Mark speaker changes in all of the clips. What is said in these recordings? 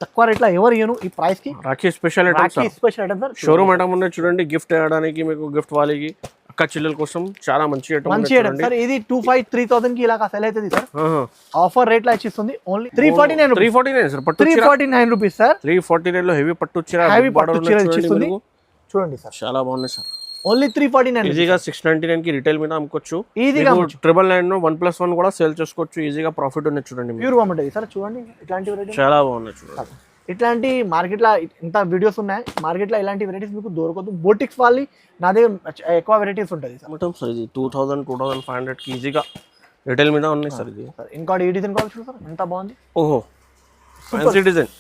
Speaker 1: తక్కువ రేట్లో ఎవరు ఇయ్యను ఈ ప్రైస్ కి.
Speaker 2: Rakhi special items,
Speaker 1: Rakhi special item sir.
Speaker 2: Showroom item ఉన్నాయి చూడండి, గిఫ్ట్ చేయడానికి మీకు, గిఫ్ట్ వాళ్ళకి, అక్క చెల్లెల కోసం చాలా మంచి ఐటమ్.
Speaker 1: మంచి ఐటమ్ సార్. ఇది 2500-3000 కి ఇలా సెల్ అవుతుంది సార్. ఆఫర్ రేట్ లో ఇస్తుంది ఓన్లీ 349
Speaker 2: సార్. పట్టు
Speaker 1: 349 రూపీస్ సార్.
Speaker 2: 349 లో హెవీ పట్టు చీర,
Speaker 1: హెవీ పట్టు చీర ఇస్తుంది చూడండి సార్.
Speaker 2: చాలా బాగున్నాయి సార్.
Speaker 1: ఓన్లీ 349
Speaker 2: ఈజీగా 699 కి రిటైల్ మీద అమ్ముకోవచ్చు.
Speaker 1: ఈజీగా
Speaker 2: 999 1+1 కూడా సేల్ చేసుకోవచ్చు. ఈజీగా ప్రాఫిట్ ఉంది చూడండి.
Speaker 1: ప్యూర్ వామ్ ఉంటుంది సార్. చూడండి ఇట్లాంటి వెరైటీ
Speaker 2: చాలా బాగున్నాయి చూడండి.
Speaker 1: ఇట్లాంటి మార్కెట్ లో ఇంత వీడియోస్ ఉన్నాయి. మార్కెట్ లో ఇలాంటి వెరైటీస్ మీకు దొరకదు. బోటిక్స్ వాళ్ళి నా దగ్గర ఎక్కువ వెరైటీస్ ఉంటుంది
Speaker 2: సార్. ఇది 2000-2500 కి ఈజీగా రిటైల్ మీద ఉన్నాయి సార్. ఇది
Speaker 1: ఇంకోటి ఈ డిజైన్ కావచ్చు సార్, ఎంత బాగుంది.
Speaker 2: ఓహో, ఫ్యాన్సీ డిజైన్,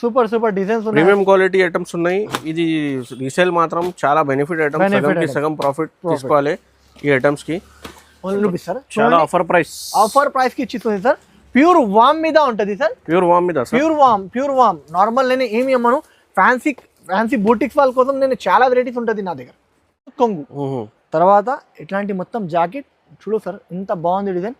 Speaker 1: సూపర్ డిజైన్స్ ఉన్నాయి.
Speaker 2: ప్రీమియం క్వాలిటీ ఐటమ్స్ ఉన్నాయి. ఇది రీసేల్ మాత్రం చాలా బెనిఫిట్ ఐటమ్స్. సగం ప్రాఫిట్ తీసుకోవాలి ఈ ఐటమ్స్ కి.
Speaker 1: ఓన్లీ సార్
Speaker 2: చాలా ఆఫర్ ప్రైస్
Speaker 1: కి ఇచ్చిస్తుంది సార్. ప్యూర్ వామ్ మీద ఉంటది సార్.
Speaker 2: ప్యూర్ వామ్ మీద
Speaker 1: ప్యూర్ వామ్ నార్మల్ నేను ఏమి అమ్మను. ఫ్యాన్సీ బూటిక్స్ వాళ్ళ కోసం నేను చాలా వెరైటీస్ ఉంటుంది నా దగ్గర. కొంగు తర్వాత ఇట్లాంటి మొత్తం జాకెట్ చూడు సార్, ఇంత బాగుంది డిజైన్.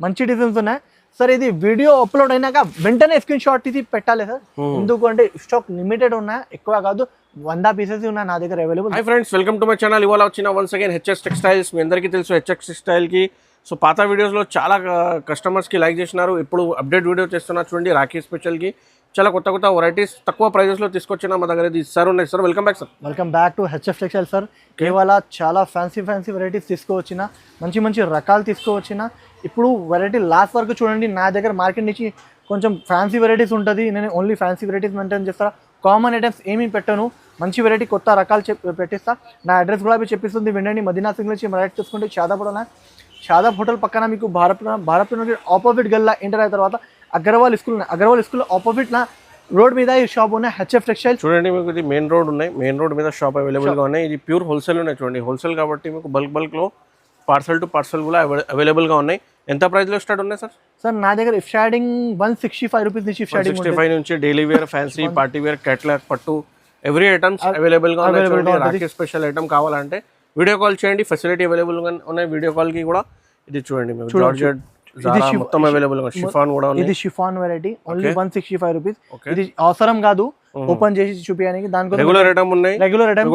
Speaker 1: మంచి డిజైన్స్ ఉన్నాయి సార్. ఇది వీడియో అప్లోడ్ అయినాక వెంటనే స్క్రీన్ షాట్ ఇది పెట్టాలి సార్. ఎందుకంటే స్టాక్ లిమిటెడ్ ఉన్నాయి, ఎక్కువ కాదు. 100 పీసెస్ ఉన్నాయి నా దగ్గర available.
Speaker 2: Hi friends, welcome to my channel. ఇవాళ వచ్చిన వన్స్ అగైన్ హెచ్ఎస్ టెక్స్టైల్స్. మీ అందరికీ తెలుసు హెచ్ఎస్ టెక్స్టైల్ కి. సో పాత వీడియోస్లో చాలా కస్టమర్స్కి లైక్ చేసినారు. ఇప్పుడు అప్డేట్ వీడియో చేస్తున్నా చూడండి. రాఖీ స్పెషల్కి చాలా కొత్త వెరైటీస్ తక్కువ ప్రైజెస్లో తీసుకొచ్చిన మా దగ్గర ఇది సార్ ఉన్నాయి. Sir welcome back sir.
Speaker 1: Welcome back to HF textile sir. కేవలం చాలా ఫ్యాన్సీ వెరైటీస్ తీసుకువచ్చిన, మంచి రకాలు తీసుకువచ్చిన. ఇప్పుడు వెరైటీ లాస్ట్ వరకు చూడండి. నా దగ్గర మార్కెట్ నుంచి కొంచెం ఫ్యాన్సీ వెరైటీస్ ఉంటుంది. నేను ఓన్లీ ఫ్యాన్సీ వెరైటీస్ మెయింటైన్ చేస్తాను. కామన్ ఐటమ్స్ ఏమీ పెట్టను. మంచి వెరైటీ కొత్త రకాలు పెట్టిస్తా. నా అడ్రస్ కూడా చెప్పిస్తుంది వినండి. మదీనా సింగ్ నుంచి రైట్ చూసుకుంటే షాదాబ్ హోటల్ పక్కన మీకు భారత్ ఆపోజిట్ గల్లా ఎంటర్ అయిన తర్వాత అగర్వాల్ స్కూల్ ఆపోజిట్ నా రోడ్ మీద ఈ షాప్ ఉన్నాయి. హెచ్ఎఫ్ టెక్స్టైల్ చూడండి.
Speaker 2: మీకు ఇది మెయిన్ రోడ్ ఉన్నాయి. మెయిన్ రోడ్ మీద షాప్ అవైలబుల్గా ఉన్నాయి. ఇది ప్యూర్ హోల్సేల్ ఉన్నాయి చూడండి. హోల్సేల్ కాబట్టి మీకు బల్క్లో పార్సల్ టు పార్సల్ కూడా అవైలబుల్గా ఉన్నాయి. ఎంత ప్రైస్లో స్టార్ట్ ఉన్నాయి సార్?
Speaker 1: సార్ నా దగ్గర స్టార్టింగ్ 165 రూపీస్ నుంచి
Speaker 2: 165 నుంచి daily wear, fancy, party wear, catalogue, పట్టు ఎవ్రీ ఐటమ్స్ అవైలబుల్గా ఉన్నాయి. రాఖీ స్పెషల్ ఐటమ్ కావాలంటే వీడియో కాల్ చేయండి. ఫెసిలిటీ అవైలబుల్గా ఉన్నాయి వీడియో కాల్కి కూడా. ఇది చూడండి మీకు జార్జెట్ మొత్తం అవైలబుల్. షిఫాన్ కూడా ఉంది.
Speaker 1: ఇది షిఫాన్ వెరైటీ ఓన్లీ 165 రూపీస్. ఇది అవసరం కాదు ఓపెన్ చేసి చూపించడానికి. దానికోసం
Speaker 2: రెగ్యులర్ ఐటమ్ ఉన్నాయి.
Speaker 1: రెగ్యులర్ ఐటమ్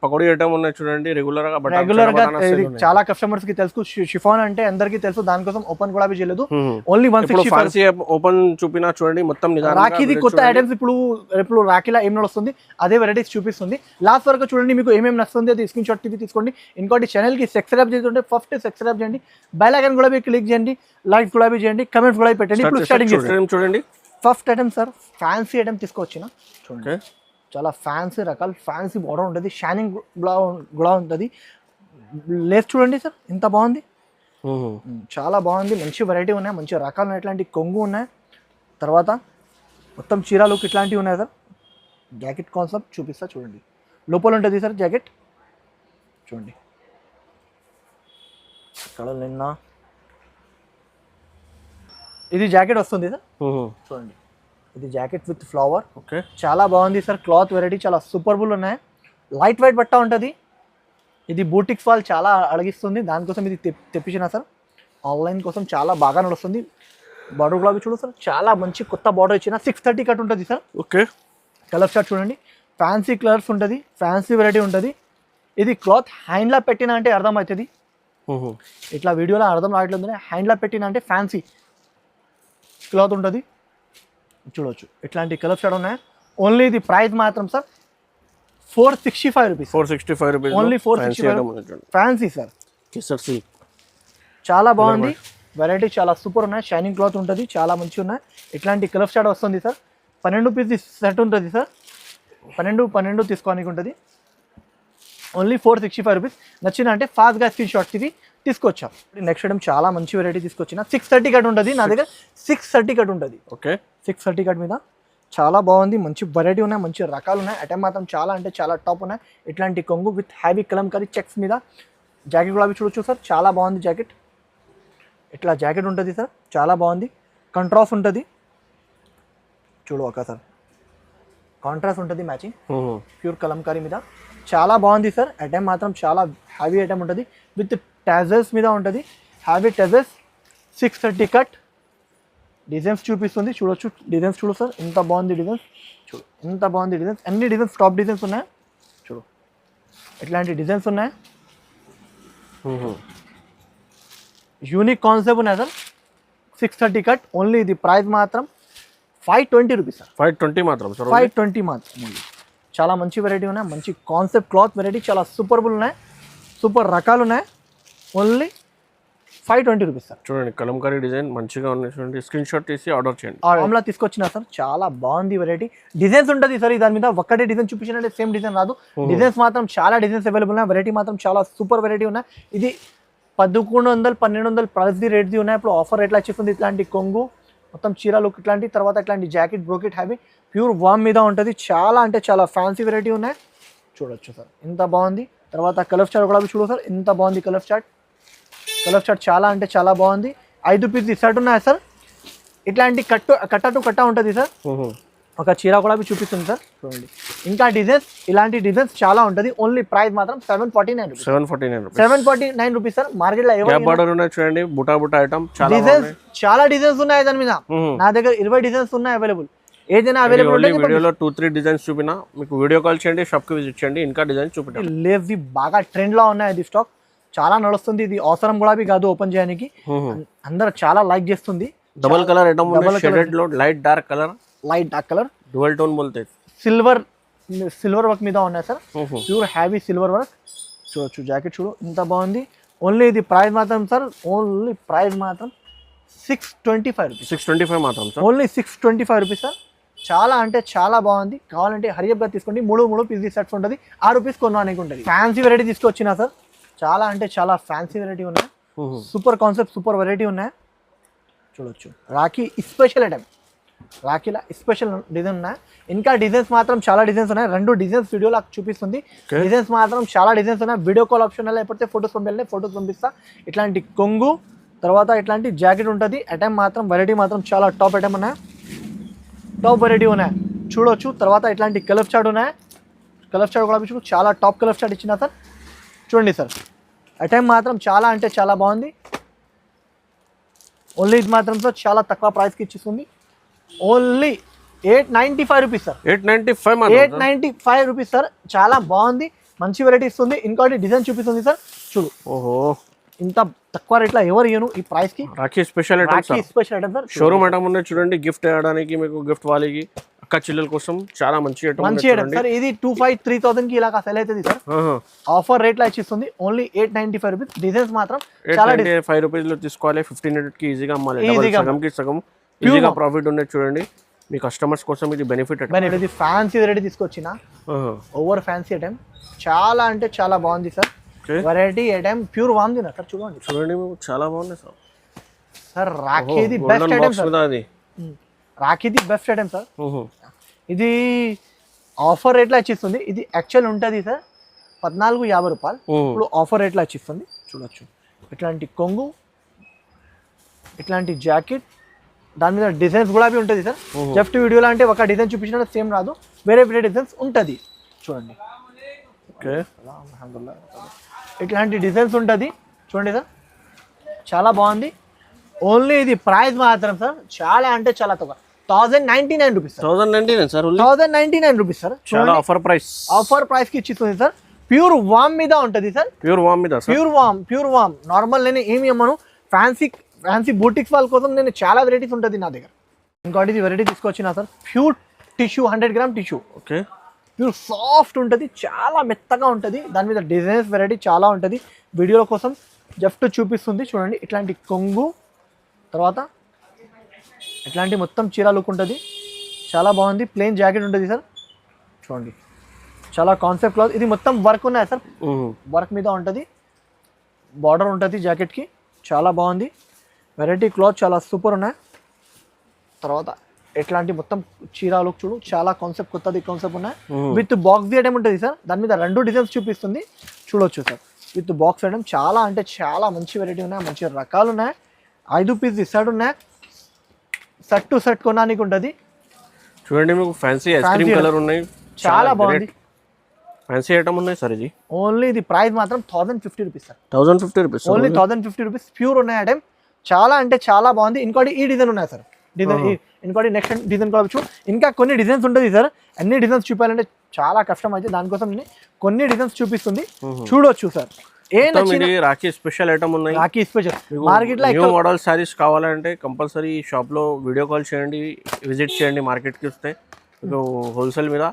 Speaker 2: పకోడీ ఐటమ్ ఉన్నాయి చూడండి. రెగ్యులర్ గా
Speaker 1: చాలా కస్టమర్స్ కి తెలుసు షిఫాన్ అంటే అందరికి తెలుసు. దానికోసం ఓపెన్ కూడా చేయలేదు. ఓన్లీ 165
Speaker 2: ఓపెన్ చూపినా చూడండి మొత్తం.
Speaker 1: రాఖీది కొత్త ఐటమ్స్ ఇప్పుడు రాఖీలా ఏం నడుస్తుంది అదే వెరైటీస్ చూపిస్తుంది. లాస్ట్ వరకు చూడండి. మీకు ఏమేమి నడుస్తుంది అది స్క్రీన్ షాట్ తీసుకోండి. ఇంకోటి ఛానల్ కి సబ్స్క్రైబ్ చేస్తుంటే ఫస్ట్ సబ్స్క్రైబ్ చేయండి. బెల్ ఐకాన్ కూడా క్లిక్ చేయండి. లైక్ కూడా చేయండి. కమెంట్స్ కూడా పెట్టండి. ఇప్పుడు స్టార్టింగ్ చూడండి. First item sir fancy item తీసుకొచ్చిన చూడండి. చాలా ఫ్యాన్సీ రకాలు. ఫ్యాన్సీ బోర్డర్ ఉంటుంది. షైనింగ్ కూడా ఉంటుంది. లేస్ చూడండి సార్ ఎంత బాగుంది. చాలా బాగుంది. మంచి వెరైటీ ఉన్నాయి. మంచి రకాలు ఉన్నాయి. ఇట్లాంటి కొంగు ఉన్నాయి. తర్వాత మొత్తం చీర లుక్ ఇట్లాంటివి ఉన్నాయి సార్. జాకెట్ కాన్సెప్ట్ చూపిస్తా చూడండి. లోపల ఉంటుంది సార్ జాకెట్ చూడండి. ఇక్కడ నిన్న ఇది జాకెట్ వస్తుంది సార్ చూడండి. ఇది జాకెట్ విత్ ఫ్లవర్.
Speaker 2: ఓకే,
Speaker 1: చాలా బాగుంది సార్. క్లాత్ వెరైటీ చాలా సూపర్బుల్ ఉన్నాయి. లైట్ వెయిట్ బట్ట ఉంటుంది. ఇది బూటిక్స్ వాళ్ళు చాలా అడిగిస్తుంది. దానికోసం ఇది తెప్పించిన సార్. ఆన్లైన్ కోసం చాలా బాగా నడుస్తుంది. బార్డర్ కూడా చూడు సార్. చాలా మంచి కొత్త బార్డర్ ఇచ్చిన. 630 కట్ ఉంటుంది సార్.
Speaker 2: ఓకే,
Speaker 1: కలర్ షార్ట్ చూడండి. ఫ్యాన్సీ కలర్స్ ఉంటుంది. ఫ్యాన్సీ వెరైటీ ఉంటుంది. ఇది క్లాత్ హ్యాండ్లా పెట్టిన అంటే అర్థమవుతుంది. ఇట్లా వీడియోలో అర్థం రావట్లేదు. హ్యాండ్లా పెట్టిన అంటే ఫ్యాన్సీ క్లాత్ ఉంటుంది చూడవచ్చు. ఇట్లాంటి కలర్ షాట్ ఉన్నాయి. ఓన్లీ ఇది ప్రైస్ మాత్రం sir 465 rupees.
Speaker 2: 465 rupees
Speaker 1: only 465 fancy sir. చాలా బాగుంది వెరైటీ. చాలా సూపర్ ఉన్నాయి. షైనింగ్ క్లాత్ ఉంటుంది. చాలా మంచిగా ఉన్నాయి. ఇట్లాంటి కలర్ షాట్ వస్తుంది సార్. 12 పీస్ సెట్ ఉంటుంది సార్. 12 తీసుకోనికి ఉంటుంది. Only 465 rupees. నచ్చిన అంటే ఫాస్ట్గా స్క్రీన్ షాట్స్ ఇవి తీసుకొచ్చాం. నెక్స్ట్ ఐటమ్ చాలా మంచి వెరైటీ తీసుకొచ్చిన. 630 కట్ ఉంటుంది నా దగ్గర. 630 కట్ ఉంటుంది.
Speaker 2: ఓకే,
Speaker 1: 630 కట్ మీద చాలా బాగుంది. మంచి వెరైటీ ఉన్నాయి. మంచి రకాలు ఉన్నాయి. ఐటమ్ మాత్రం చాలా అంటే చాలా టాప్ ఉన్నాయి. ఇట్లాంటి కొంగు విత్ హ్యావీ కలంకారీ చెక్స్ మీద జాకెట్ కూడా చూడొచ్చు సార్. చాలా బాగుంది జాకెట్. ఇట్లా జాకెట్ ఉంటుంది సార్. చాలా బాగుంది. కాంట్రాస్ట్ ఉంటుంది చూడు ఒక సార్. కాంట్రాస్ట్ ఉంటుంది మ్యాచింగ్. ప్యూర్ కలంకారీ మీద చాలా బాగుంది సార్. ఐటమ్ మాత్రం చాలా హ్యావీ ఐటమ్ ఉంటుంది. విత్ టెజల్స్ మీద ఉంటుంది. హ్యావీ టెజల్స్. 630 కట్ డిజైన్స్ చూపిస్తుంది చూడొచ్చు. డిజైన్స్ చూడు సార్, ఎంత బాగుంది డిజైన్స్. చూడు ఎంత బాగుంది డిజైన్స్. అన్ని డిజైన్స్ టాప్ డిజైన్స్ ఉన్నాయి. చూడు ఇట్లాంటి డిజైన్స్ ఉన్నాయి. యూనిక్ కాన్సెప్ట్ ఉన్నాయి సార్. 630 cut only. ఇది ప్రైస్ మాత్రం 520 రూపీస్ సార్.
Speaker 2: 520 మాత్రం సార్.
Speaker 1: 520 మాత్రం. చాలా మంచి వెరైటీ ఉన్నాయి. మంచి కాన్సెప్ట్ క్లాత్ వెరైటీ, చాలా సూపర్బుల్ ఉన్నాయి. సూపర్ రకాలు ఉన్నాయి. Only 520 rupees sir.
Speaker 2: చూడండి కలంకారీ డిజైన్ మంచిగా ఉన్నాయి. చూడండి స్క్రీన్ షాట్ తీసి ఆర్డర్ చేయండి.
Speaker 1: ఆమ్లా తీసుకొచ్చిన సార్, చాలా బాగుంది వెరైటీ. డిజైన్స్ ఉంటుంది సార్ దాని మీద. ఒక్కటే డిజైన్ చూపించినట్టే సేమ్ డిజైన్ రాదు. డిజైన్స్ మాత్రం చాలా డిజైన్స్ అవైలబుల్ ఉన్నాయి. వెరైటీ మాత్రం చాలా సూపర్ వెరైటీ ఉన్నాయి. ఇది 1100 1200 ప్రైస్ది రేట్ది ఉన్నాయి. ఇప్పుడు ఆఫర్ రేట్లో వచ్చేస్తుంది. ఇట్లాంటి కొంగు మొత్తం చీరలు ఇట్లాంటి, తర్వాత ఇట్లాంటి జాకెట్ బ్రోకెట్ హ్యావీ ప్యూర్ వామ్ మీద ఉంటుంది. చాలా అంటే చాలా ఫ్యాన్సీ వెరైటీ ఉన్నాయి. చూడొచ్చు సార్ ఎంత బాగుంది. తర్వాత కలర్ చార్ట్ కూడా చూడు సార్, ఎంత బాగుంది కలర్ చార్ట్. కలర్ చార్ట్ చాలా అంటే చాలా బాగుంది. 5 పీస్ సెట్ ఉన్నాయి సార్. ఇట్లాంటి కట్ట టు కట్ట ఉంటుంది సార్. ఒక చీర కూడా చూపిస్తుంది సార్. చూడండి ఇంకా డిజైన్స్, ఇలాంటి డిజైన్స్ చాలా ఉంటుంది. ఓన్లీ ప్రైస్ మాత్రం 749 రూపీస్. 749 rupees sir. మార్కెట్ లో
Speaker 2: చూడండి బుటా బుటా ఐటమ్
Speaker 1: డిజైన్స్ చాలా డిజైన్స్ ఉన్నాయి దాని మీద. నా దగ్గర 20 డిజైన్స్ ఉన్నాయి అవైలబుల్. ఏదైనా అవైలబుల్
Speaker 2: వీడియోలో 2-3 డిజైన్స్ చూపినా మీకు వీడియో కాల్ చేయండి, షాప్ కి విజిట్ చేయండి, ఇంకా డిజైన్స్ చూపించండి.
Speaker 1: లేవి బాగా ట్రెండ్ లో ఉన్నాయి. ఇది స్టాక్ చాలా నడుస్తుంది. ఇది అవసరం కూడా కాదు ఓపెన్ చేయడానికి. అందరూ చాలా లైక్ చేస్తుంది.
Speaker 2: డబుల్ కలర్ ఐటమ్ ఉంది. షేడెడ్ లో light dark colour, dual tone बोलते हैं.
Speaker 1: సిల్వర్ వర్క్ మీద ఉన్నాయి sir. Pure heavy silver work. చూడొచ్చు జాకెట్ చూడు ఎంత బాగుంది. ఓన్లీ ఇది ప్రైస్ మాత్రం సార్, ఓన్లీ ప్రైస్ మాత్రం 625 రూపీస్.
Speaker 2: 625 మాత్రం సార్.
Speaker 1: Only 625 rupees sir. చాలా అంటే చాలా బాగుంది. కావాలంటే హరియప్గా తీసుకోండి. 3 పీస్ సెట్స్ ఉంటుంది. 6 పీస్ కొనడానికి ఉంటుంది. ఫ్యాన్సీ వెరైటీ తీసుకొచ్చినా సార్. చాలా అంటే చాలా ఫ్యాన్సీ వెరైటీ ఉన్నాయి. సూపర్ కాన్సెప్ట్, సూపర్ వెరైటీ ఉన్నాయి. చూడొచ్చు రాఖీ స్పెషల్ ఐటమ్. రాఖీలా స్పెషల్ డిజైన్ ఉన్నాయి. ఇంకా డిజైన్స్ మాత్రం చాలా డిజైన్స్ ఉన్నాయి. 2 డిజైన్స్ వీడియోలో చూపిస్తుంది. డిజైన్స్ మాత్రం చాలా డిజైన్స్ ఉన్నాయి. వీడియో కాల్ ఆప్షన్ లేకపోతే ఫొటోస్ ఫొటోస్ పంపిస్తా. ఇట్లాంటి కొంగు, తర్వాత ఇట్లాంటి జాకెట్ ఉంటుంది. ఐటమ్ మాత్రం వెరైటీ మాత్రం చాలా టాప్ ఐటమ్ ఉన్నాయి. టాప్ వెరైటీ ఉన్నాయి. చూడొచ్చు. తర్వాత ఇట్లాంటి కలర్ చార్ట్ ఉన్నాయి. కలర్ చార్ట్ కూడా చూడు, చాలా టాప్ కలర్ చార్ట్ ఇచ్చిన సార్. చూడండి సార్ ఐటమ్ మాత్రం చాలా అంటే చాలా బాగుంది. ఓన్లీ ఇది మాత్రం సార్ చాలా తక్కువ ప్రైస్కి ఇచ్చిస్తుంది. Only 895 rupees sir. 895 rupees sir. చాలా బాగుంది. మంచి వెరైటీ ఇస్తుంది. ఇంకోటి డిజైన్ చూపిస్తుంది సార్. చూడు
Speaker 2: ఓహో
Speaker 1: ఇంత తక్కువ రేట్లో ఎవరు ఇయ్యను ఈ ప్రైస్ కి.
Speaker 2: Rakhi special
Speaker 1: item sir.
Speaker 2: Showroom item ఉన్నాయి చూడండి. గిఫ్ట్ చేయడానికి మీకు, గిఫ్ట్ వాళ్ళకి, అక్క చెల్లెల కోసం చాలా మంచి
Speaker 1: ఐటమ్ సార్. ఇది 2500-3000 కి ఇలా సెల్ అవుతుంది సార్. ఆఫర్ రేట్ లో ఇచ్చిస్తుంది. Only 895 rupees. డిజైన్స్ మాత్రం
Speaker 2: 895 రూపీస్ లో తీసుకోవాలి. 1500 కి ఈజీగా అమ్మాలి. సగంకి సగం ఈజీగా ప్రాఫిట్ ఉండేది. చూడంండి మీ కస్టమర్స్ కోసం ఇది బెనిఫిట్.
Speaker 1: ఇది ఫ్యాన్సీ వెరైటీ తీసుకొచ్చిన ఓవర్ ఫ్యాన్సీ ఐటమ్. చాలా అంటే చాలా బాగుంది సార్. వెరైటీ ఐటమ్ ప్యూర్ వామ్ది నా సార్. చూడండి
Speaker 2: చాలా బాగుంది సార్.
Speaker 1: సార్ రాఖీది బెస్ట్ ఐటమ్ సార్. రాఖీది బెస్ట్ ఐటమ్ సార్. ఇది ఆఫర్ రేట్లో ఇచ్చిస్తుంది. ఇది యాక్చువల్ ఉంటుంది సార్ 1450 రూపాయలు. ఇప్పుడు ఆఫర్ రేట్లో ఇచ్చిస్తుంది. చూడొచ్చు ఇట్లాంటి కొంగు, ఇట్లాంటి జాకెట్, దాని మీద డిజైన్స్ కూడా ఉంటుంది సార్. జస్ట్ వీడియోలో అంటే ఒక డిజైన్ చూపించినట్టు సేమ్ రాదు, వేరే వేరే డిజైన్స్ ఉంటుంది. చూడండి ఇట్లాంటి డిజైన్స్ ఉంటుంది. చూడండి సార్ చాలా బాగుంది. ఓన్లీ ఇది ప్రైస్ మాత్రం సార్ చాలా అంటే చాలా తక్కువ. 1099 rupees sir. 1099 rupees sir.
Speaker 2: Offer
Speaker 1: price కి ఇచ్చిస్తుంది సార్. ప్యూర్ వామ్ మీద ఉంటుంది సార్. ప్యూర్ వామ్ నార్మల్ నేను ఏమి అమ్మను. ఫ్యాన్సీ బూటిక్స్ వాళ్ళ కోసం నేను చాలా వెరైటీస్ ఉంటుంది నా దగ్గర. ఇంకోటి ఇది వెరైటీ తీసుకొచ్చిన sir. Pure tissue 100 gram tissue.
Speaker 2: Okay
Speaker 1: pure soft ఉంటుంది. చాలా మెత్తగా ఉంటుంది. దాని మీద డిజైన్స్ వెరైటీ చాలా ఉంటుంది. వీడియోల కోసం జస్ట్ చూపిస్తుంది. చూడండి ఇట్లాంటి కొంగు, తర్వాత ఇట్లాంటి మొత్తం చీర లుక్ ఉంటుంది. చాలా బాగుంది. ప్లెయిన్ జాకెట్ ఉంటుంది సార్. చూడండి చాలా కాన్సెప్ట్ క్లాత్. ఇది మొత్తం వర్క్ ఉన్నాయి సార్. వర్క్ మీద ఉంటుంది. బార్డర్ ఉంటుంది జాకెట్కి. చాలా బాగుంది. వెరైటీ క్లాత్ చాలా సూపర్ ఉన్నాయి. తర్వాత ఎట్లాంటి మొత్తం చీర లుక్ చూడు, చాలా కాన్సెప్ట్ కొత్తది కాన్సెప్ట్ ఉన్నాయి. విత్ బాక్స్ ఐటమ్ ఉంటుంది సార్. దాని మీద 2 డిజైన్స్ చూపిస్తుంది. చూడొచ్చు సార్ విత్ బాక్స్ ఐటమ్. చాలా అంటే చాలా మంచి వెరైటీ ఉన్నాయి. మంచి రకాలు ఉన్నాయి. 5 పీస్ సెట్ ఉన్నాయి. సెట్ టు సెట్ కొనడానికి ఉంటుంది.
Speaker 2: చూడండి మీకు ఫ్యాన్సీ ఐస్ క్రీమ్ కలర్ ఉన్నాయి.
Speaker 1: చాలా బాగుంది.
Speaker 2: ఫ్యాన్సీ ఐటమ్ ఉన్నాయి సార్. ఇది
Speaker 1: ఓన్లీ ఇది ప్రైస్ మాత్రం 1050 rupees sir.
Speaker 2: 1050 rupees.
Speaker 1: Only 1050 rupees. Pure ఉన్నాయి ఐటమ్. చాలా అంటే చాలా బాగుంది. ఇంకోటి ఈ డిజైన్ ఉన్నాయి సార్. డిజైన్. ఇంకోటి నెక్స్ట్ డిజైన్ కావచ్చు, ఇంకా కొన్ని డిజైన్స్ ఉంటుంది సార్. అన్ని డిజైన్స్ చూపాలంటే చాలా కష్టం అయితే, దానికోసం నేను కొన్ని డిజైన్స్ చూపిస్తుంది, చూడొచ్చు సార్.
Speaker 2: రాఖీ స్పెషల్ ఐటమ్ ఉన్నాయి.
Speaker 1: రాఖీ స్పెషల్ మార్కెట్ లో
Speaker 2: న్యూ మోడల్ సారీస్ కావాలంటే కంపల్సరీ షాప్ లో వీడియో కాల్ చేయండి, విజిట్ చేయండి. మార్కెట్ కి వస్తే మీకు హోల్సేల్ మీద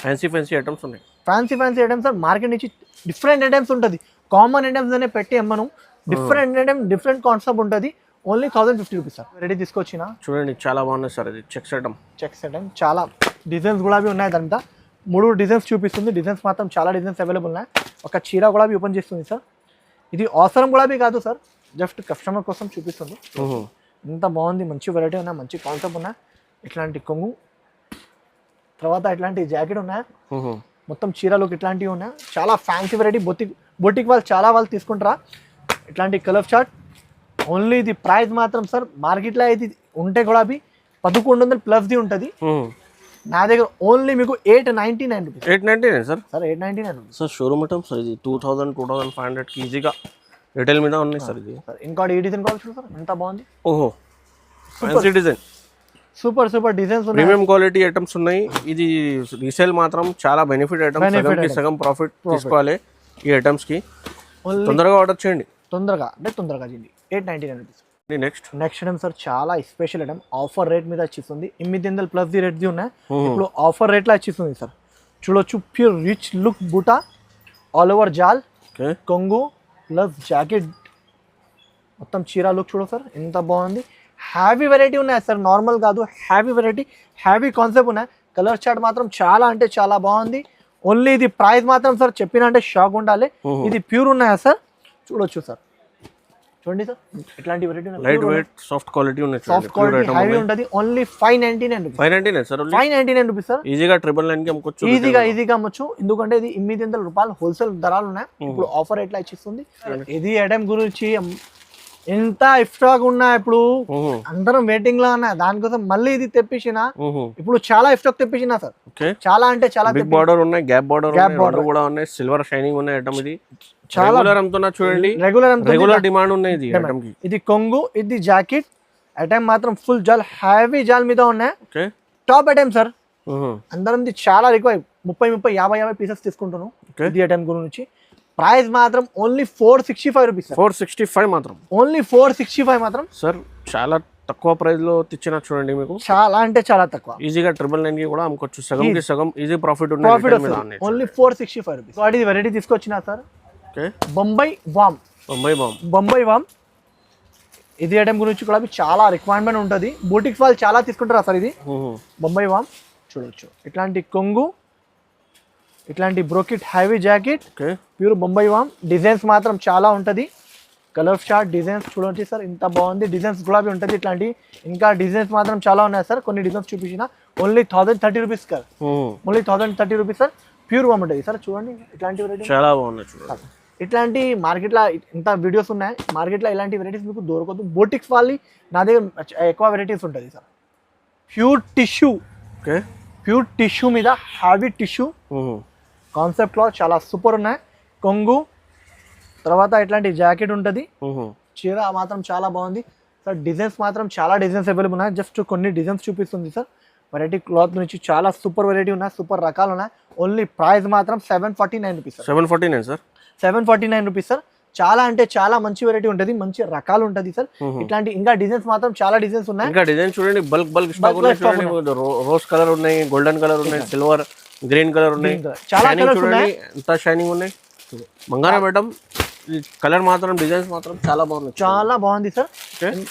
Speaker 2: ఫ్యాన్సీ ఐటమ్స్ ఉన్నాయి.
Speaker 1: Fancy items sir. మార్కెట్ నుంచి డిఫరెంట్ ఐటమ్స్ ఉంటుంది, కామన్ ఐటమ్స్ అనే పెట్టి అమ్మను. డిఫరెంట్ ఐటమ్, డిఫరెంట్ కాన్సెప్ట్ ఉంటుంది. Only 1050 rupees sir. రెడీ తీసుకొచ్చిన చూడండి,
Speaker 2: చాలా బాగున్నాయి సార్. ఇది చెక్స్ ఐటమ్
Speaker 1: చాలా డిజైన్స్ కూడా ఉన్నాయి. దాంట్లో 3 డిజైన్స్ చూపిస్తుంది. డిజైన్స్ మాత్రం చాలా డిజైన్స్ అవైలబుల్ ఉన్నాయి. ఒక చీర కూడా ఓపెన్ చేస్తుంది సార్. ఇది అవసరం కూడా కాదు సార్, జస్ట్ కస్టమర్ కోసం చూపిస్తుంది. ఎంత బాగుంది, మంచి వెరైటీ ఉన్నాయి, మంచి కాన్సెప్ట్ ఉన్నాయి. ఇట్లాంటి కొంగు, తర్వాత ఇట్లాంటి జాకెట్ ఉన్నాయి. మొత్తం చీరలోకి ఇట్లాంటివి ఉన్నాయి. చాలా ఫ్యాన్సీ వెరైటీ. బొటిక్ వాళ్ళు చాలా వాళ్ళు తీసుకుంటారా ఇట్లాంటి కలర్ చార్ట్. ఓన్లీ ఇది ప్రైస్ మాత్రం సార్ మార్కెట్లో అయితే ఉంటే కూడా 1100 ప్లస్ది ఉంటుంది. నా దగ్గర ఓన్లీ మీకు 899 rupees.
Speaker 2: 899 sir.
Speaker 1: 899 rupees
Speaker 2: sir. Showroom item sir. ఇది 2500 ఈజీగా రిటైల్ మీద ఉన్నాయి సార్. ఇది
Speaker 1: ఇంకోటి ఈ డిజైన్ కావచ్చు సార్, ఎంత బాగుంది.
Speaker 2: ఓహో, ఫ్యాన్సీ డిజైన్,
Speaker 1: సూపర్ డిజైన్స్ ఉన్నాయి.
Speaker 2: ప్రీమియం క్వాలిటీ ఐటమ్స్ ఉన్నాయి. ఇది రీసేల్ మాత్రం చాలా బెనిఫిట్ ఐటమ్స్. సగం ప్రాఫిట్ తీసుకోవాలి ఈ ఐటమ్స్ కి. తొందరగా ఆర్డర్ చేయండి, తొందరగా చేయండి. 899 రూపీస్. నెక్స్ట్
Speaker 1: ఐటమ్ సార్, చాలా స్పెషల్ ఐటమ్. ఆఫర్ రేట్ మీద వచ్చిస్తుంది. 800 ప్లస్ ది రేట్ది ఉన్నాయి. ఇప్పుడు ఆఫర్ రేట్లో వచ్చిస్తుంది సార్. చూడొచ్చు, ప్యూర్ రిచ్ లుక్ బూటా, ఆల్ ఓవర్ జాల్, కొంగు ప్లస్ జాకెట్, మొత్తం చీర లుక్ చూడ సార్, ఎంత బాగుంది. హ్యావీ వెరైటీ ఉన్నాయి సార్, నార్మల్ కాదు, హ్యావీ వెరైటీ, హ్యావీ కాన్సెప్ట్ ఉన్నాయి. కలర్ చార్ట్ మాత్రం చాలా అంటే చాలా బాగుంది. ఓన్లీ ఇది ప్రైస్ మాత్రం సార్ చెప్పిన అంటే షాక్ ఉండాలి. ఇది ప్యూర్ ఉన్నాయా సార్, చూడొచ్చు సార్. చూడండి సార్, ఇట్లాంటి variety
Speaker 2: light weight soft quality ఉన్నాయి.
Speaker 1: సాఫ్ట్ క్వాలిటీ హైవీ ఉంటుంది. Only 599 rupees.
Speaker 2: 599 sir.
Speaker 1: 599 rupees sir.
Speaker 2: ఈజీగా 999 కి అమ్ముకోవచ్చు.
Speaker 1: ఈజీగా అమ్మొచ్చు. ఎందుకంటే ఇది 800 రూపాయలు హోల్సేల్ ధరలు ఉన్నాయి. ఇప్పుడు ఆఫర్ ఎట్లా ఇచ్చిస్తుంది. ఇది ఐటమ్ గురించి ఎంత స్టాక్ ఉన్నా ఇప్పుడు అందరం వెయిటింగ్ లో ఉన్నా. దానికోసం మళ్ళీ ఇది తెప్పించిన. ఇప్పుడు చాలా స్టాక్ తెప్పించిన సార్. చాలా అంటే చాలా.
Speaker 2: బిగ్ బార్డర్ ఉన్నాయి, గ్యాప్ బార్డర్ కూడా ఉన్నాయి, సిల్వర్ షైనింగ్ ఉన్నాయి. ఐటమ్ ఇది చాలా అమ్ముతున్నా చూడండి. రెగ్యులర్ డిమాండ్ ఉన్నాయి ఇది ఐటమ్ కి.
Speaker 1: ఇది కొంగు, ఇది జాకెట్ ఐటమ్ మాత్రం ఫుల్ జాల్, హ్యావీ జాల్ మీద ఉన్నాయి. Top item sir. అందరం చాలా రిక్వైర్. 30 50 పీసెస్ తీసుకుంటున్నాను ఇది ఐటమ్ గురించి. ప్రైస్ మాత్రం ఓన్లీ 465 రూపీస్.
Speaker 2: 465 మాత్రం.
Speaker 1: ఓన్లీ 465 మాత్రం
Speaker 2: సార్. చాలా తక్కువ ప్రైస్ లో తెచ్చిన చూడండి, మీకు
Speaker 1: చాలా అంటే చాలా తక్కువ.
Speaker 2: ఈజీగా 999 కి కూడా అమ్ముకోవచ్చు. సగం కి సగం ఈజీ ప్రాఫిట్ ఉంది.
Speaker 1: Only 465 rupees. వాటి వెరైటీ తీసుకొచ్చినా సార్. బొంబాయి వామ్ ఇది ఐటమ్ గురించి కూడా చాలా రిక్వైర్మెంట్ ఉంటుంది. బూటిక్స్ వాళ్ళు చాలా తీసుకుంటారా సార్. ఇది బొంబాయి వామ్ చూడొచ్చు. ఇట్లాంటి కొంగు, ఇట్లాంటి brocade heavy jacket, pure Bombay వామ్. డిజైన్స్ మాత్రం చాలా ఉంటుంది. కలర్ షార్ట్ డిజైన్స్ చూడండి సార్, ఇంత బాగుంది. డిజైన్స్ కూడా ఉంటుంది ఇట్లాంటి. ఇంకా డిజైన్స్ మాత్రం చాలా ఉన్నాయి సార్. కొన్ని డిజైన్స్ చూపించిన. Only 1030 rupees sir. Only 1030 rupees sir. Pure వామ్ ఉంటుంది సార్. చూడండి ఇట్లాంటి వెరైటీ
Speaker 2: చాలా బాగున్నాయి.
Speaker 1: ఇట్లాంటి మార్కెట్లో ఇంత వీడియోస్ ఉన్నాయి. మార్కెట్లో ఇలాంటి వెరైటీస్ మీకు దొరకదు. బోటిక్స్ వాళ్ళి నా దగ్గర ఎక్కువ వెరైటీస్ ఉంటుంది సార్. ప్యూర్ టిష్యూ మీద హ్యావీ టిష్యూ కాన్సెప్ట్లో చాలా సూపర్ ఉన్నాయి. కొంగు, తర్వాత ఇట్లాంటి జాకెట్ ఉంటుంది. చీర మాత్రం చాలా బాగుంది సార్. డిజైన్స్ మాత్రం చాలా డిజైన్స్ అవైలబుల్ ఉన్నాయి. జస్ట్ కొన్ని డిజైన్స్ చూపిస్తుంది సార్. వెరైటీ క్లాత్ నుంచి చాలా సూపర్ వెరైటీ ఉన్నాయి, సూపర్ రకాలు ఉన్నాయి. ఓన్లీ ప్రైస్ మాత్రం 749 రూపీస్.
Speaker 2: 749 సార్.
Speaker 1: 749 rupees sir. చాలా అంటే చాలా మంచి వెరైటీ ఉంటుంది, మంచి రకాలు ఉంటుంది సార్. ఇట్లాంటి ఇంకా డిజైన్స్ మాత్రం చాలా డిజైన్స్ ఉన్నాయి.
Speaker 2: ఇంకా డిజైన్ చూడండి, బల్క్ స్టాక్ ఉన్నాయి. రోజ్ కలర్ ఉన్నాయి, గోల్డెన్ కలర్ ఉన్నాయి, సిల్వర్ గ్రీన్ కలర్ ఉన్నాయి.
Speaker 1: చాలా కలర్స్ ఉన్నాయి.
Speaker 2: ఎంత షైనింగ్ ఉన్నాయి. బంగారం మేడం కలర్ మాత్రం, డిజైన్స్ మాత్రం చాలా బాగున్నాయి.
Speaker 1: చాలా బాగుంది సార్.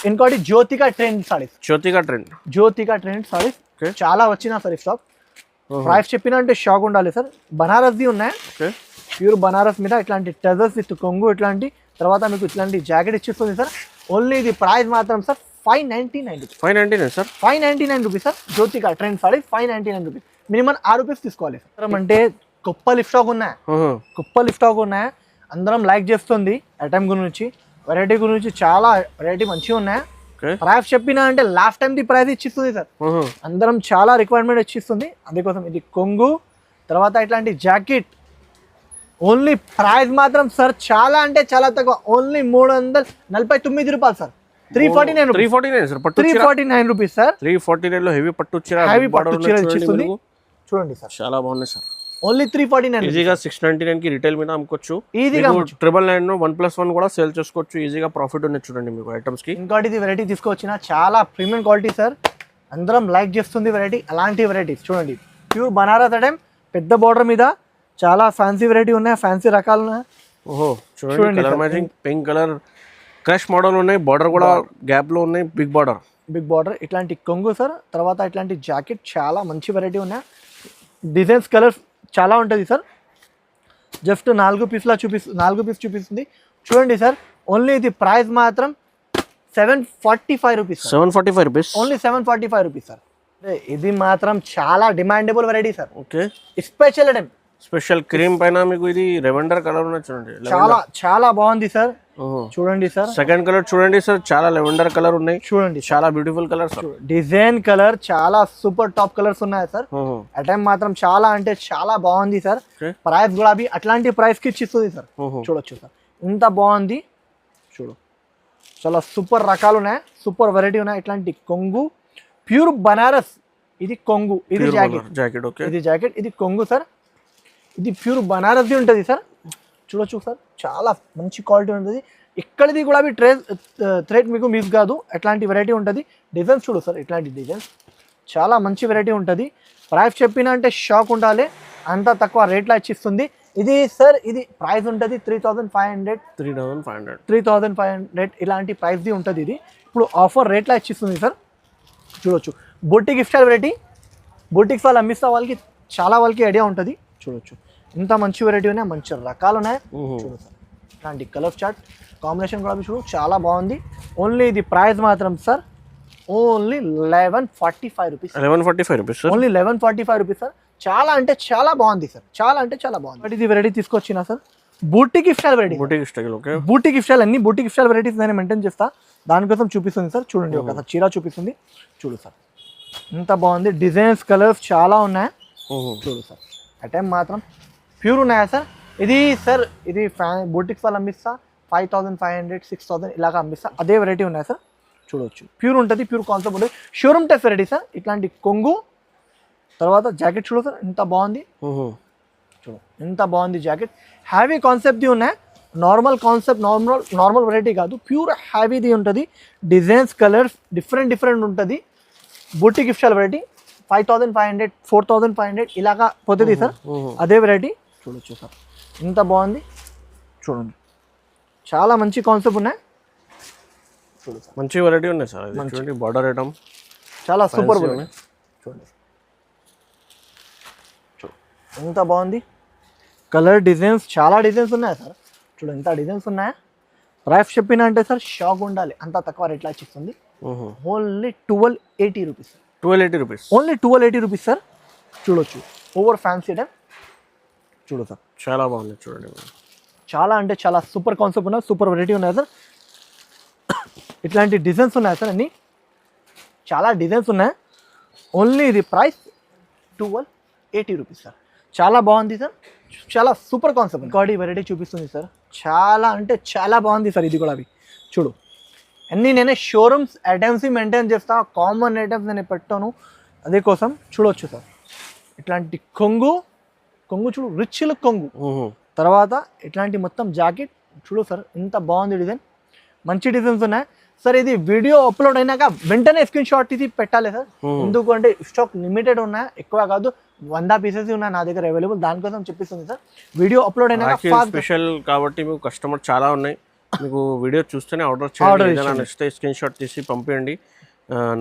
Speaker 1: ఇంకోటి జ్యోతిక ట్రెండ్ సారీస్. జ్యోతిక ట్రెండ్ సారీస్ చాలా వచ్చినా సార్. స్టాక్ ప్రైస్ చెప్పినా అంటే షాక్ ఉండాలి సార్. బనారస్ది ఉన్నాయి. ప్యూర్ బనారస్ మీద ఇట్లాంటి టెజర్స్ విత్ కొంగు, ఇట్లాంటి తర్వాత మీకు ఇట్లాంటి జాకెట్ ఇచ్చిస్తుంది సార్. ఓన్లీ ఇది ప్రైస్ మాత్రం sir 599 rupees.
Speaker 2: 599 sir.
Speaker 1: 599 rupees sir. Jyothika trend saris 599 rupees. Minimum 6 rupees తీసుకోవాలి సార్. అంటే గొప్ప లిఫ్టాక్ ఉన్నాయి. అందరం లైక్ చేస్తుంది ఐటమ్ గురించి, వెరైటీ గురించి. చాలా వెరైటీ మంచిగా ఉన్నాయి. ప్రైస్ చెప్పినా అంటే లాస్ట్ టైం ది ప్రైస్ ఇచ్చిస్తుంది సార్. అందరం చాలా రిక్వైర్మెంట్ ఇచ్చిస్తుంది. అందుకోసం ఇది కొంగు, తర్వాత ఇట్లాంటి జాకెట్. ఓన్లీ ప్రైస్ మాత్రం సార్ చాలా అంటే చాలా తక్కువ. ఓన్లీ 349 రూపాయలు సార్. 349
Speaker 2: 349 సార్ పట్టు
Speaker 1: 349 రూపీస్ సార్.
Speaker 2: 349 లో హెవీ పట్టు చీర
Speaker 1: హెవీ పట్టు చీర ఇస్తుంది చూడండి సార్.
Speaker 2: చాలా బాగుంది సార్.
Speaker 1: ఓన్లీ 349
Speaker 2: ఈజీగా 699 కి రిటైల్ మీద అమ్ముకోవచ్చు.
Speaker 1: ఈజీగా
Speaker 2: 999 1+1 కూడా సేల్ చేసుకోవచ్చు. ఈజీగా ప్రాఫిట్ ఉంది చూడండి మీకు ఐటమ్స్ కి.
Speaker 1: ఇంకోటి ఇది వెరైటీ తీసుకొచ్చిన చాలా ప్రీమియం క్వాలిటీ సార్, అందరం లైక్ చేస్తుంది వెరైటీ. అలాంటి వెరైటీస్ చూడండి, ప్యూర్ బనారస్ ఐటమ్, పెద్ద బార్డర్ మీద చాలా ఫ్యాన్సీ వెరైటీ ఉన్నాయి, ఫ్యాన్సీ రకాలు ఉన్నాయి.
Speaker 2: ఓహో చూడండి, colour matching pink colour crush model ఉన్నాయి, బార్డర్ కూడా గ్యాప్ లో ఉన్నాయి, బిగ్ బార్డర్. ఇట్లాంటి కొంగు సార్, తర్వాత ఇట్లాంటి జాకెట్ చాలా మంచి వెరైటీ ఉన్నాయి. డిజైన్స్ కలర్స్ చాలా ఉంటుంది సార్. జస్ట్ 4 పీస్ చూపిస్తుంది చూడండి సార్. ఓన్లీ ఇది ప్రైస్ మాత్రం 745 rupees. 745 rupees,
Speaker 1: only 745 rupees sir. ఇది మాత్రం చాలా demandable variety sir.
Speaker 2: Okay,
Speaker 1: special item.
Speaker 2: Special cream పైన మీకు ఇది లెవెండర్ కలర్ ఉన్నది చూడండి,
Speaker 1: చాలా బాగుంది సార్. చూడండి సార్,
Speaker 2: సెకండ్ కలర్ చూడండి సార్, చాలా లెవెండర్ కలర్ ఉన్నాయి
Speaker 1: చూడండి,
Speaker 2: చాలా beautiful colour sir.
Speaker 1: Design colour చాలా సూపర్ టాప్ కలర్స్ ఉన్నాయి సార్. ఐటమ్ మాత్రం చాలా అంటే చాలా బాగుంది సార్. ప్రైస్ కూడా అట్లాంటి ప్రైస్ కి ఇచ్చిస్తుంది సార్. చూడొచ్చు సార్, ఇంత బాగుంది చూడు. చాలా సూపర్ రకాలు ఉన్నాయి, సూపర్ వెరైటీ ఉన్నాయి. ఇట్లాంటి కొంగు ప్యూర్ బనారస్, ఇది కొంగు, ఇది జాకెట్. ఓకే, ఇది జాకెట్, ఇది కొంగు సార్. ఇది ప్యూర్ బనారస్ది ఉంటుంది సార్. చూడొచ్చు సార్, చాలా మంచి క్వాలిటీ ఉంటుంది. ఇక్కడిది కూడా థ్రెడ్ మీకు మిస్ కాదు, అట్లాంటి వెరైటీ ఉంటుంది. డిజైన్స్ చూడు సార్, ఇట్లాంటి డిజైన్స్ చాలా మంచి వెరైటీ ఉంటుంది. ప్రైస్ చెప్పినా అంటే షాక్ ఉండాలి, అంత తక్కువ రేట్లో ఇచ్చిస్తుంది. ఇది సార్, ఇది ప్రైస్ ఉంటుంది 3,500 ఇలాంటి ప్రైస్ది ఉంటుంది. ఇది ఇప్పుడు ఆఫర్ రేట్లో ఇచ్చిస్తుంది సార్. చూడొచ్చు, బొటిక్ గిఫ్ట్ వెరైటీ, బొటిక్స్ వాళ్ళు అమ్మిస్తా వాళ్ళకి చాలా వాళ్ళకి ఐడియా ఉంటుంది. చూడొచ్చు, ఇంత మంచి వెరైటీ ఉన్నాయి, మంచి రకాలు ఉన్నాయి. చూడు సార్, ఇట్లాంటి కలర్ చార్ట్ కాంబినేషన్ కూడా చూడు, చాలా బాగుంది. ఓన్లీ ఇది ప్రైస్ మాత్రం sir only 1145 rupees.
Speaker 2: 1145 rupees,
Speaker 1: only 1145 rupees sir. చాలా అంటే చాలా బాగుంది సార్, చాలా అంటే చాలా బాగుంది. ఇది వెరైటీ తీసుకొచ్చిన sir, boutique style variety. Boutique style అన్ని బూటిక్ స్టైల్ వెరైటీస్ నేను మెయింటైన్ చేస్తా, దానికోసం చూపిస్తుంది సార్. చూడండి, ఒకసారి చీర చూపిస్తుంది చూడు సార్, ఇంత బాగుంది. డిజైన్స్ కలర్స్ చాలా ఉన్నాయి చూడు సార్. ఐటమ్ మాత్రం ప్యూర్ ఉన్నాయా సార్. ఇది సార్, ఇది బూటిక్స్ వాళ్ళు అమ్మిస్తా 5,500 6,000 ఇలాగా అమ్మిస్తా, అదే వెరైటీ ఉన్నాయి సార్. చూడవచ్చు, ప్యూర్ ఉంటుంది, ప్యూర్ కాన్సెప్ట్ ఉంటుంది, షోరూమ్ టైప్ వెరైటీ సార్. ఇట్లాంటి కొంగు, తర్వాత జాకెట్ చూడు సార్, ఇంత బాగుంది చూడు, ఇంత బాగుంది జాకెట్. హ్యావీ కాన్సెప్ట్ది ఉన్నాయి, నార్మల్ కాన్సెప్ట్, నార్మల్ వెరైటీ కాదు, ప్యూర్ హ్యావీది ఉంటుంది. డిజైన్స్ కలర్స్ డిఫరెంట్ ఉంటుంది. బూటిక్ గిఫ్ట్ వెరైటీ 5,500 4,500 ఇలాగా పోతుంది సార్, అదే వెరైటీ. చూడొచ్చు సార్, ఇంత బాగుంది చూడండి, చాలా మంచి కాన్సెప్ట్ ఉన్నాయి. చూడు సార్,
Speaker 2: మంచి వెరైటీ ఉన్నాయి సార్. చూడండి, బార్డర్ ఐటమ్
Speaker 1: చాలా సూపర్ ఉన్నాయి చూడండి. ఎంత బాగుంది, కలర్ డిజైన్స్ చాలా డిజైన్స్ ఉన్నాయి సార్. చూడండి, ఇంత డిజైన్స్ ఉన్నాయా. ప్రైస్ చెప్పినా అంటే సార్ షాక్ ఉండాలి, అంత తక్కువ రేట్లో ఇస్తుంది. Only 1280 rupees.
Speaker 2: 1280 rupees,
Speaker 1: only 1280 rupees sir. చూడొచ్చు, ఓవర్ ఫ్యాన్సీ ఐటమ్ చూడు సార్,
Speaker 2: చాలా బాగుంది చూడండి.
Speaker 1: చాలా అంటే చాలా సూపర్ కాన్సెప్ట్ ఉన్నాయి, సూపర్ వెరైటీ ఉన్నాయి సార్. ఇట్లాంటి డిజైన్స్ ఉన్నాయి సార్, అన్ని చాలా డిజైన్స్ ఉన్నాయి. ఓన్లీ ఇది ప్రైస్ 1280 రూపీస్ సార్. చాలా బాగుంది సార్, చాలా సూపర్ కాన్సెప్ట్. ఇంకోటి వెరైటీ చూపిస్తుంది సార్, చాలా అంటే చాలా బాగుంది సార్. ఇది కూడా అవి చూడు, అన్నీ నేనే షోరూమ్స్ ఐటమ్స్ మెయింటైన్ చేస్తా, కామన్ ఐటమ్స్ నేను పెట్టాను, అదే కోసం. చూడవచ్చు సార్, ఇట్లాంటి కొంగు చూడు, రిచ్ లుక్ కొంగు. తర్వాత ఇట్లాంటి మొత్తం జాకెట్ చూడు సార్, ఇంత బాగుంది డిజైన్, మంచి డిజైన్స్ ఉన్నాయి సార్. ఇది వీడియో అప్లోడ్ అయినాక వెంటనే స్క్రీన్ షాట్ తీసి పెట్టాలి సార్, ఎందుకంటే స్టాక్ లిమిటెడ్ ఉన్నాయి, ఎక్కువ కాదు, 100 పీసెస్ ఉన్నాయి నా దగ్గర అవైలబుల్, దానికోసం చెప్పిస్తుంది సార్. వీడియో అప్లోడ్ అయినాక
Speaker 2: స్పెషల్ కాబట్టి మీకు కస్టమర్ చాలా ఉన్నాయి, మీకు వీడియో చూస్తేనే ఆర్డర్ చేయండి. ఏదైనా నచ్చితే స్క్రీన్ షాట్ తీసి పంపించండి.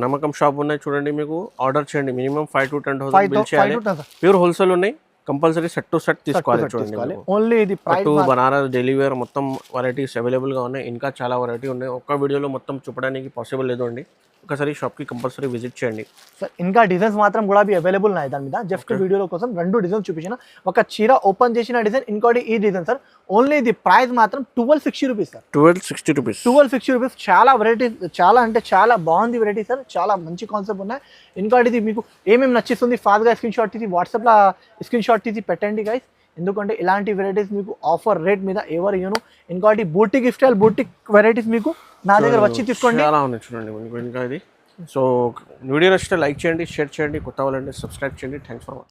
Speaker 2: నమ్మకం షాప్ ఉన్నాయి చూడండి, మీకు ఆర్డర్ చేయండి. మినిమం 5 to 10,000 బిల్ చేయాలి. ప్యూర్ హోల్సేల్ ఉన్నాయి, కంపల్సరీ సెట్ టు సెట్ తీసుకోవాలి. చూడండి,
Speaker 1: ఓన్లీ ఇది
Speaker 2: పట్టు బనారస్ డైలీ వేర్ మొత్తం వెరైటీస్ అవైలబుల్గా ఉన్నాయి. ఇంకా చాలా వెరైటీ ఉన్నాయి, ఒక్క వీడియోలో మొత్తం చూపడానికి పాసిబుల్ లేదు అండి. ఒకసారి షాప్కి కంపల్సరీ విజిట్ చేయండి
Speaker 1: సార్. ఇంకా డిజైన్స్ మాత్రం కూడా అవైలబుల్ ఉన్నాయి దాని మీద. జస్ట్ వీడియోలో కోసం 2 డిజైన్స్ చూపించిన, ఒక చీర ఓపెన్ చేసిన డిజైన్, ఇంకోటి ఈ డిజైన్ సార్. ఓన్లీ ఇది ప్రైస్ మాత్రం 1260 రూపీస్ సార్.
Speaker 2: 1260 rupees,
Speaker 1: 1260 rupees. చాలా వెరైటీ, చాలా అంటే చాలా బాగుంది వెరైటీ సార్, చాలా మంచి కాన్సెప్ట్ ఉన్నాయి. ఇంకోటి ఇది మీకు ఏమేమి నచ్చిస్తుంది ఫాస్ట్గా స్క్రీన్ షాట్ తీసి వాట్సాప్లో స్క్రీన్ షాట్ తీసి పెట్టండి గైస్. ఎందుకంటే ఇలాంటి వెరైటీస్ మీకు ఆఫర్ రేట్ మీద ఎవరు ఇవ్వను. ఇంకోటి బూటిక్ స్టైల్ బూటిక్ వెరైటీస్ మీకు నా దగ్గర వచ్చి తీసుకోండి.
Speaker 2: చాలా ఉంది చూడండి మీకు ఇంకా ఇది. సో వీడియో నచ్చితే లైక్ చేయండి, షేర్ చేయండి, కొత్త వాళ్ళంటే సబ్స్క్రైబ్ చేయండి. Thanks for watching.